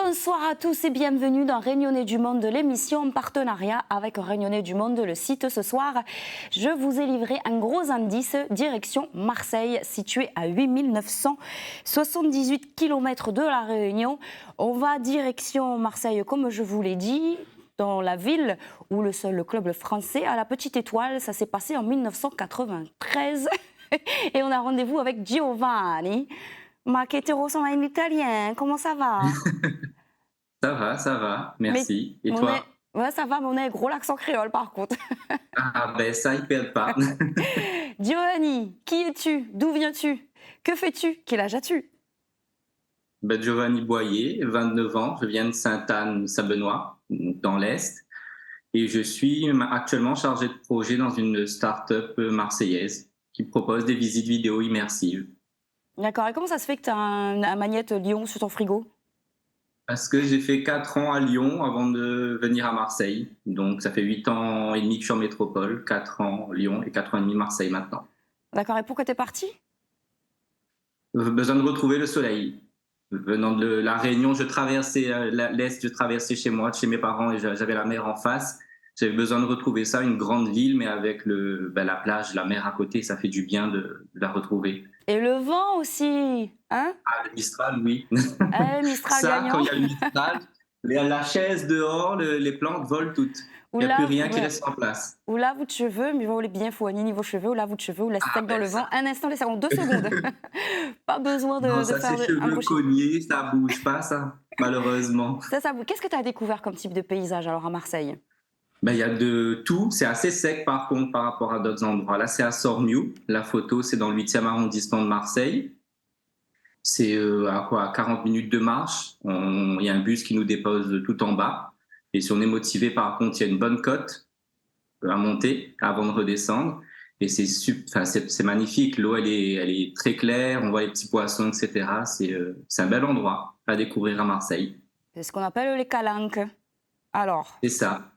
Bonsoir à tous et bienvenue dans Réunionnais du Monde, l'émission en partenariat avec Réunionnais du Monde, le site. Ce soir, je vous ai livré un gros indice, direction Marseille, située à 8978 km de la Réunion. On va direction Marseille, comme je vous l'ai dit, dans la ville où le seul club français a la Petite Étoile. Ça s'est passé en 1993 et on a rendez-vous avec Giovanni. Ma che ti ressemble à un Italien, comment ça va? Ça va, Mais merci. Et mon toi? nez, ouais, ça va, mon nez, gros l'accent créole par contre. Ah ben ça, ils perdent pas. Giovanni, qui es-tu? D'où viens-tu? Que fais-tu? Quel âge as-tu? Ben, Giovanni Boyer, 29 ans, je viens de Sainte-Anne-Sabenois, dans l'Est, et je suis actuellement chargé de projet dans une start-up marseillaise qui propose des visites vidéo immersives. D'accord, et comment ça se fait que tu as un magnète Lyon sur ton frigo? Parce que j'ai fait 4 ans à Lyon avant de venir à Marseille. Donc ça fait 8 ans et demi que je suis en métropole, 4 ans Lyon et 4 ans et demi Marseille maintenant. D'accord, et pourquoi t'es parti? Besoin de retrouver le soleil. Venant de la Réunion, je traversais l'Est, je traversais chez moi, chez mes parents, et j'avais la mer en face. J'avais besoin de retrouver ça, une grande ville, mais avec la plage, la mer à côté, ça fait du bien de la retrouver. Et le vent aussi, hein? Ah, le Mistral, oui. Mistral Ça, quand gagnant. il y a le Mistral, la chaise dehors, les plantes volent toutes. Ou Il n'y a plus lave, rien qui ouais. reste en place. Ou lave de cheveux, mais vous bien foigner niveau cheveux, ou lave de cheveux, ou laisse Ah sec dans ben le vent. ça. Un instant, laisse en 2 secondes. Pas besoin Non, de ça c'est faire un cheveux crochet. cognés, ça bouge pas, ça, malheureusement. Qu'est-ce que tu as découvert comme type de paysage alors à Marseille? Ben, il y a de tout. C'est assez sec par contre par rapport à d'autres endroits. Là, c'est à Sormiou. La photo, c'est dans le 8e arrondissement de Marseille. C'est à quoi, à 40 minutes de marche. Il y a un bus qui nous dépose tout en bas. Et si on est motivé, par contre, il y a une bonne côte à monter avant de redescendre. Et enfin, c'est magnifique. L'eau, elle est très claire. On voit les petits poissons, etc. C'est un bel endroit à découvrir à Marseille. C'est ce qu'on appelle les calanques. Alors, C'est ça.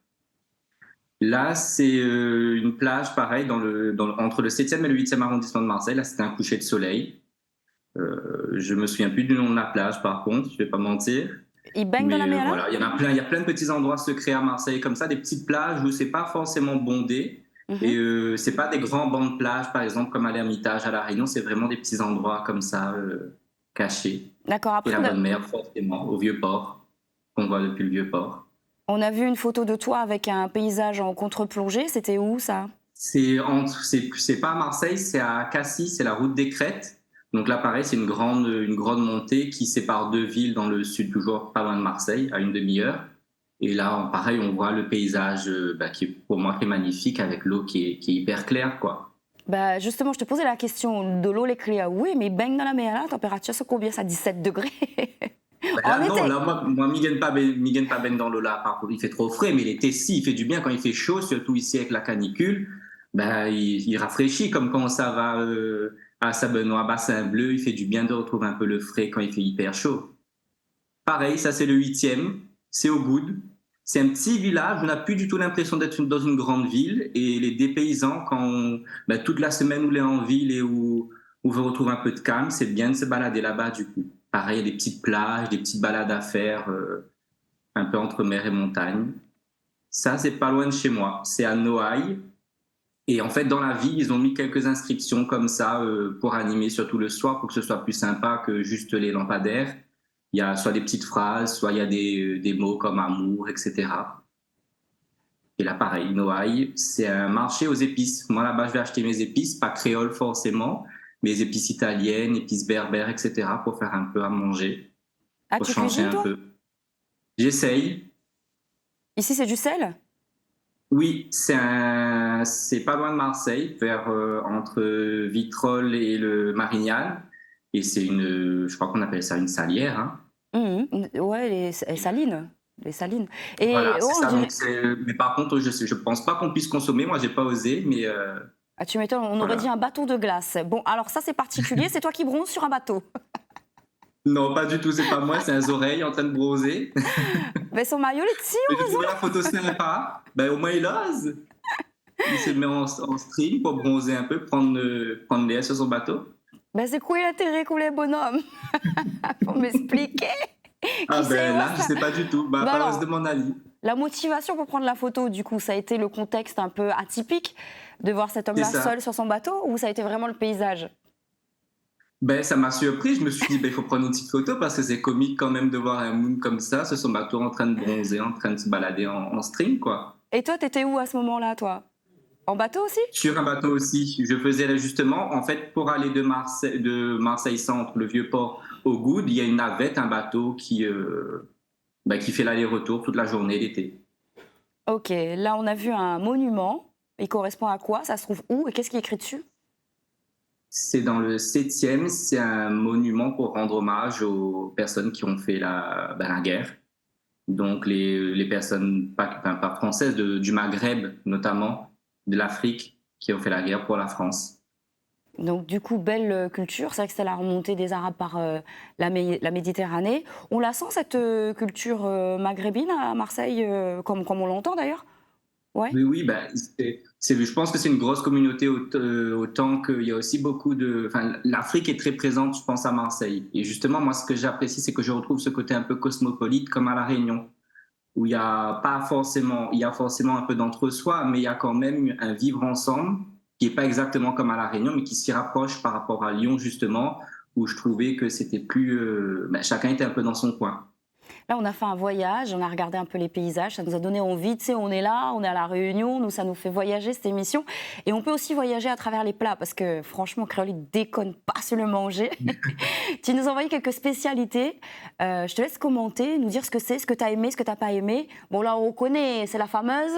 Là, c'est une plage, pareil, entre le 7e et le 8e arrondissement de Marseille. Là, c'était un coucher de soleil. Je me souviens plus du nom de la plage, par contre, je vais pas mentir. ils baignent dans Mais la mer là? voilà, il y a plein de petits endroits secrets à Marseille comme ça, des petites plages où c'est pas forcément bondé. Et Mhm. c'est pas des grands bancs de plage, par exemple, comme à l'Ermitage, à La Réunion. C'est vraiment des petits endroits comme ça, cachés. D'accord, Et après, la bonne mer, forcément, au Vieux-Port, qu'on voit depuis le Vieux-Port. on a vu une photo de toi avec un paysage en contre-plongée. C'était où ça? C'est pas à Marseille, c'est à Cassis, c'est la route des Crêtes. Donc là, pareil, c'est une grande montée qui sépare deux villes dans le sud, toujours pas loin de Marseille, à une demi-heure. Et là, pareil, on voit le paysage qui est pour moi qui est magnifique avec l'eau qui est hyper claire, quoi. Bah justement, je te posais la question de l'eau, les cléas. Oui, mais ils baignent dans la mer là. La température, c'est combien ça? 17 degrés. Ben En là, non, été. là, moi, m'y gagne pas ben dans l'eau là. Par contre, il fait trop frais, mais l'été, si, il fait du bien quand il fait chaud, surtout ici avec la canicule. Ben, il rafraîchit, comme quand ça va à Sabenois, Bassin Bleu, il fait du bien de retrouver un peu le frais quand il fait hyper chaud. Pareil, ça c'est le 8e, c'est au Goude. C'est un petit village, on n'a plus du tout l'impression d'être dans une grande ville. Et les dépaysants, toute la semaine où on est en ville et où on veut retrouver un peu de calme, c'est bien de se balader là-bas du coup. Pareil, il y a des petites plages, des petites balades à faire, un peu entre mer et montagne. Ça, c'est pas loin de chez moi. C'est à Noailles. Et en fait, dans la ville, ils ont mis quelques inscriptions comme ça pour animer, surtout le soir, pour que ce soit plus sympa que juste les lampadaires. Il y a soit des petites phrases, soit il y a des mots comme amour, etc. Et là, pareil, Noailles, c'est un marché aux épices. Moi, là-bas, je vais acheter mes épices, pas créoles forcément, mais les épices italiennes, épices berbères, etc., pour faire un peu à manger, Ah, pour tu changer cuisines un toi? peu. J'essaye. Ici, c'est du sel? Oui, c'est pas loin de Marseille, entre Vitrolles et le Marignal. Et je crois qu'on appelle ça une salière, hein. Ouais, les salines. Les salines. Et Voilà, oh, c'est on ça. dirait. Mais par contre, je pense pas qu'on puisse consommer. Moi, j'ai pas osé, mais Ah, tu m'étonnes, on aurait dit voilà. un bateau de glace. Bon, alors ça, c'est particulier. C'est toi qui bronzes sur un bateau. Non, pas du tout. C'est pas moi. C'est un oreille en train de bronzer. Mais son maillot, les petits, Mais j'ai trouvé heureusement. la photo sympa. Ben, au moins, il ose. Il se met en stream pour bronzer un peu, prendre l'air sur son bateau. Ben, c'est quoi l'intérêt qu'on les bonhommes? Faut m'expliquer. Ah Qui sait ben où là, je ça... sais pas du tout. Bah, Bah pas de alors, mon avis. la motivation pour prendre la photo, du coup, ça a été le contexte un peu atypique de voir cet C'est homme-là ça. seul sur son bateau ou ça a été vraiment le paysage? Ben, ça m'a surpris. Je me suis dit, ben, il faut prendre une petite photo parce que c'est comique quand même de voir un moon comme ça, sur son bateau en train de bronzer, en train de se balader en string, quoi. Et toi, t'étais où à ce moment-là, toi? En bateau aussi? Sur un bateau aussi, je faisais l'ajustement. En fait, pour aller de Marseille Centre, le Vieux-Port, au Goud, il y a une navette, un bateau qui fait l'aller-retour toute la journée l'été. Ok, là on a vu un monument. Il correspond à quoi? Ça se trouve où? Et qu'est-ce qui est écrit dessus? C'est dans le 7e, c'est un monument pour rendre hommage aux personnes qui ont fait la guerre. Donc les personnes pas françaises, du Maghreb notamment, de l'Afrique, qui ont fait la guerre pour la France. Donc du coup, belle culture. C'est vrai que c'était la remontée des Arabes par la Méditerranée. On la sent cette culture maghrébine à Marseille, comme on l'entend d'ailleurs? Ouais. Oui, oui, bah, je pense que c'est une grosse communauté autant qu'il y a aussi beaucoup de... Enfin, l'Afrique est très présente, je pense, à Marseille. Et justement, moi, ce que j'apprécie, c'est que je retrouve ce côté un peu cosmopolite comme à La Réunion, où il y a pas forcément, il y a forcément un peu d'entre-soi, mais il y a quand même un vivre ensemble qui est pas exactement comme à La Réunion, mais qui s'y rapproche par rapport à Lyon, justement, où je trouvais que c'était plus... chacun était un peu dans son coin. Là, on a fait un voyage, on a regardé un peu les paysages, ça nous a donné envie. Tu sais, on est là, on est à La Réunion, nous, ça nous fait voyager cette émission. Et on peut aussi voyager à travers les plats, parce que franchement, Créole, il déconne pas sur le manger. Tu nous as envoyé quelques spécialités. Je te laisse commenter, nous dire ce que c'est, ce que tu as aimé, ce que tu n'as pas aimé. Bon, là, on connaît, c'est la fameuse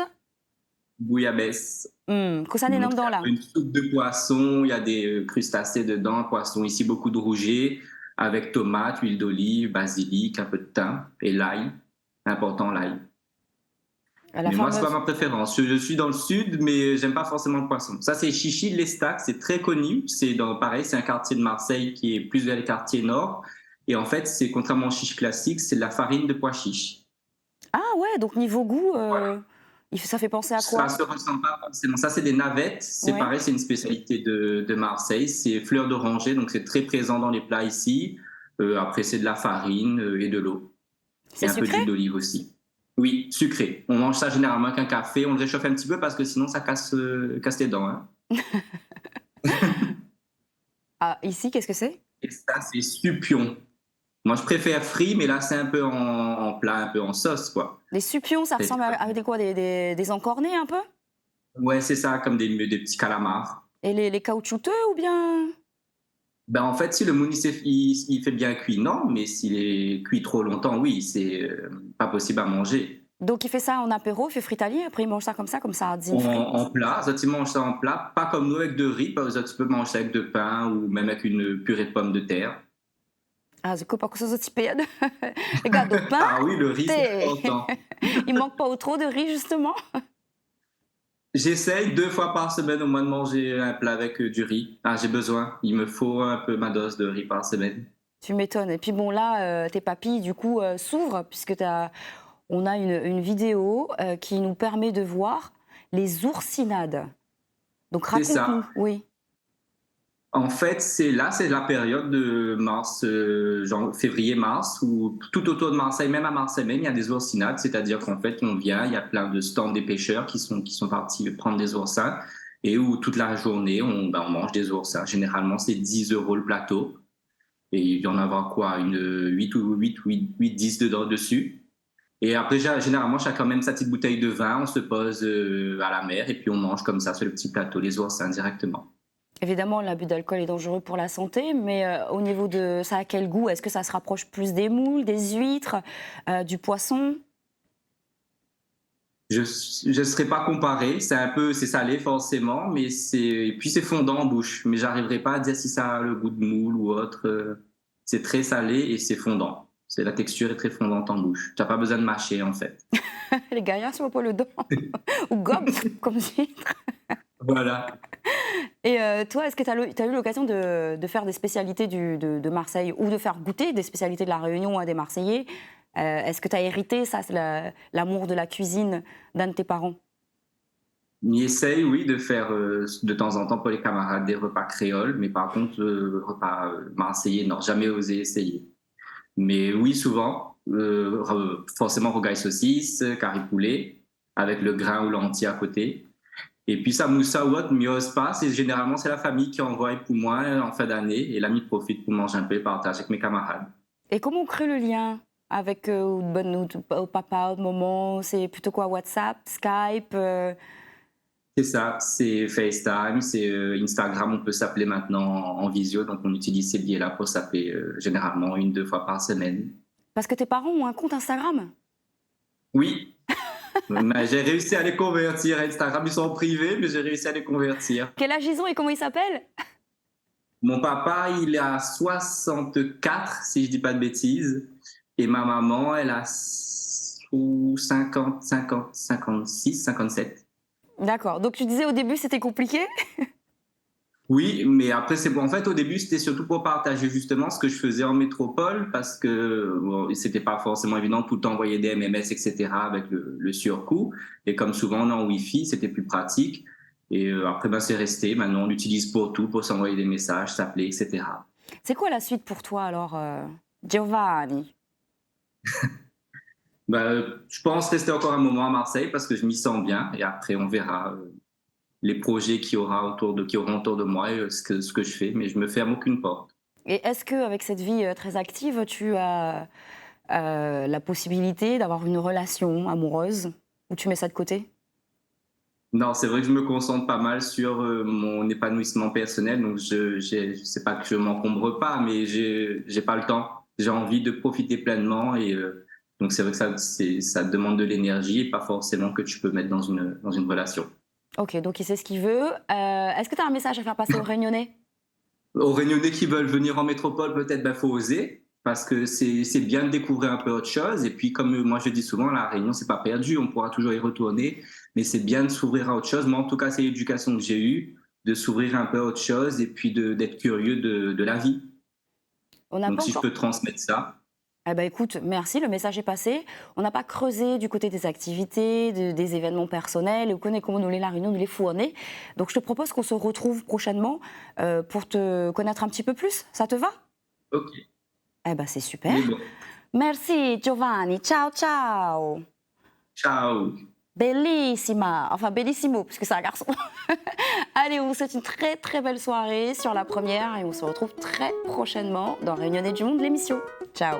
Bouillabaisse. Kosané Donc, Namdan, là. c'est une soupe de poisson, il y a des crustacés dedans, poisson ici, beaucoup de rouget, avec tomates, huile d'olive, basilic, un peu de thym et l'ail. Important, l'ail. La Mais moi, c'est pas fameuse. ma préférence. Je suis dans le sud, mais j'aime pas forcément le poisson. Ça, c'est Chichi de l'Estac, c'est très connu. Pareil, c'est un quartier de Marseille qui est plus vers les quartiers nord. Et en fait, c'est contrairement au chiche classique, c'est de la farine de pois chiche. Ah ouais, donc niveau goût, Voilà. ça fait penser à Ça quoi? se ressemble pas forcément. Ça, c'est des navettes. C'est Ouais. pareil, c'est une spécialité de Marseille. C'est fleur d'oranger, donc c'est très présent dans les plats ici. Après, c'est de la farine et de l'eau. Et C'est un peu sucré? d'huile d'olive aussi. Oui, sucré. On mange ça généralement avec un café. On le réchauffe un petit peu parce que sinon, ça casse les dents, hein. Ah, ici, qu'est-ce que c'est? Et ça, c'est supion. Moi, je préfère frit, mais là, c'est un peu en plat, un peu en sauce, quoi. Les supions, ça ressemble à des quoi? Des encornés un peu? Ouais, c'est ça, comme des petits calamars. Et les caoutchouteux ou bien? Ben, en fait, si le mounis il fait bien cuit, non, mais s'il est cuit trop longtemps, oui, c'est pas possible à manger. Donc il fait ça en apéro, il fait fritalier, après il mange ça comme ça, En, dîne frit. en plat, ça, tu manges ça en plat, pas comme nous avec de riz, par exemple, tu peux manger ça avec de pain ou même avec une purée de pommes de terre. Ah, c'est pas que ça typéade. Les gars, de pain, Ah oui, le riz, c'est t'es- important. il manque pas trop de riz justement. J'essaye 2 fois par semaine au moins de manger un plat avec du riz. Ah, j'ai besoin, il me faut un peu ma dose de riz par semaine. Tu m'étonnes. Et puis bon là, tes papilles du coup s'ouvrent puisque on a une vidéo qui nous permet de voir les oursinades. Donc C'est ça. raconte-nous, oui. En fait, c'est la période de mars, genre février-mars, où tout autour de Marseille, même à Marseille même, il y a des oursinades, c'est-à-dire qu'en fait, on vient, il y a plein de stands des pêcheurs qui sont partis prendre des oursins, et où toute la journée, on mange des oursins. Généralement, c'est 10 € le plateau, et il y en a quoi, une 8 ou 10 dedans, dessus. Et après, généralement, chacun même sa petite bouteille de vin, on se pose à la mer, et puis on mange comme ça sur le petit plateau les oursins directement. Évidemment, l'abus d'alcool est dangereux pour la santé, mais au niveau de ça a quel goût? Est-ce que ça se rapproche plus des moules, des huîtres, du poisson? Je ne serais pas comparé, c'est salé forcément, mais et puis c'est fondant en bouche. Mais j'arriverai pas à dire si ça a le goût de moule ou autre. C'est très salé et c'est fondant. La texture est très fondante en bouche. Tu n'as pas besoin de mâcher en fait. Les gaillards sur pas le dos. Ou gobe, comme huître. Voilà. Et toi, est-ce que tu as eu l'occasion de faire des spécialités de Marseille ou de faire goûter des spécialités de la Réunion à des Marseillais? Est-ce que tu as hérité ça, c'est l'amour de la cuisine d'un de tes parents? On essaye, oui, de faire de temps en temps pour les camarades des repas créoles, mais par contre, repas marseillais, non, jamais osé essayer. Mais oui, souvent. forcément rogaille saucisse, curry poulet, avec le grain ou l'entier à côté. Et puis samoussa ou autre, mieux pas, généralement c'est la famille qui envoie pour moi en fin d'année et l'ami profite pour manger un peu et partager avec mes camarades. Et comment on crée le lien avec au papa, au maman? C'est plutôt quoi, WhatsApp, Skype C'est ça, c'est FaceTime, c'est Instagram, on peut s'appeler maintenant en visio, donc on utilise ces biais-là pour s'appeler généralement 1-2 fois par semaine. Parce que tes parents ont un compte Instagram? Oui, mais j'ai réussi à les convertir. Instagram, ils sont privés, mais j'ai réussi à les convertir. Quel âge ils ont et comment ils s'appellent? Mon papa, il a 64, si je dis pas de bêtises, et ma maman, elle a 50, 50, 56, 57. D'accord. Donc tu disais au début c'était compliqué? Oui, mais après, c'est bon. En fait, au début, c'était surtout pour partager justement ce que je faisais en métropole parce que bon, c'était pas forcément évident tout le temps envoyer des MMS, etc. avec le surcoût. Et comme souvent, on est en Wi-Fi, c'était plus pratique. Et après, ben, c'est resté. Maintenant, on l'utilise pour tout, pour s'envoyer des messages, s'appeler, etc. C'est quoi la suite pour toi alors, Giovanni? Ben, je pense rester encore un moment à Marseille parce que je m'y sens bien. Et après, on verra les projets qui auront autour de moi et ce que je fais. Mais je me ferme aucune porte. Et est-ce qu'avec cette vie très active, tu as la possibilité d'avoir une relation amoureuse ou tu mets ça de côté? Non, c'est vrai que je me concentre pas mal sur mon épanouissement personnel. Donc, sais pas que je m'encombre pas, mais j'ai pas le temps. J'ai envie de profiter pleinement et donc c'est vrai que ça demande de l'énergie et pas forcément que tu peux mettre dans une relation. Ok, donc il sait ce qu'il veut. Est-ce que tu as un message à faire passer aux Réunionnais? Aux Réunionnais qui veulent venir en métropole, peut-être, ben, faut oser. Parce que c'est bien de découvrir un peu autre chose. Et puis, comme moi je dis souvent, la Réunion, c'est pas perdu. On pourra toujours y retourner. Mais c'est bien de s'ouvrir à autre chose. Moi, en tout cas, c'est l'éducation que j'ai eue, de s'ouvrir un peu à autre chose et puis d'être curieux de la vie. On n'a Donc, pas si je encore. peux transmettre ça. Eh ben, écoute, merci, le message est passé. On n'a pas creusé du côté des activités, des événements personnels, et on connaît comment nous les La Réunion, nous les fournir. Donc je te propose qu'on se retrouve prochainement pour te connaître un petit peu plus. Ça te va? OK. Eh ben, c'est super. Mais bon. Merci Giovanni, ciao ciao. Ciao. Bellissima, enfin bellissimo, puisque c'est un garçon. Allez, on vous souhaite une très très belle soirée sur la première et on se retrouve très prochainement dans Réunionnais du Monde, l'émission. Ciao.